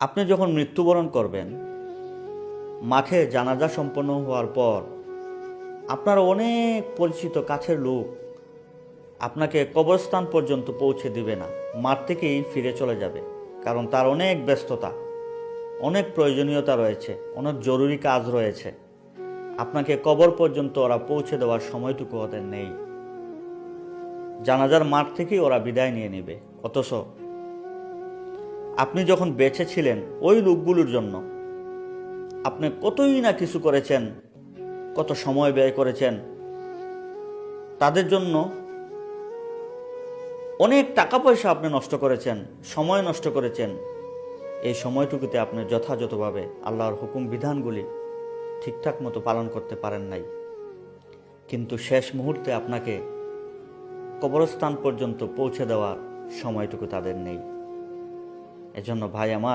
আপনি যখন মৃত্যুবরণ করবেন, মাঠে জানাজা সম্পন্ন হওয়ার পর আপনার অনেক পরিচিত কাছের লোক আপনাকে কবরস্থান পর্যন্ত পৌঁছে দিবে না, মাঠ থেকেই ফিরে চলে যাবে। কারণ তার অনেক ব্যস্ততা, অনেক প্রয়োজনীয়তা রয়েছে, অনেক জরুরি কাজ রয়েছে। আপনাকে কবর পর্যন্ত ওরা পৌঁছে দেওয়ার সময়টুকু ওদের নেই। জানাজার মাঠ থেকেই ওরা বিদায় নিয়ে নেবে। অথচ আপনি যখন বেঁচে ছিলেন, ওই লোকগুলোর জন্য আপনি কতই না কিছু করেছেন, কত সময় ব্যয় করেছেন, তাদের জন্য অনেক টাকা পয়সা আপনি নষ্ট করেছেন, সময় নষ্ট করেছেন। এই সময়টুকুতে আপনি যথাযথভাবে আল্লাহর হুকুম বিধানগুলি ঠিকঠাক মতো পালন করতে পারেন নাই। কিন্তু শেষ মুহূর্তে আপনাকে কবরস্থান পর্যন্ত পৌঁছে দেওয়ার সময়টুকু তাদের নেই। এজন্য ভাই আমার,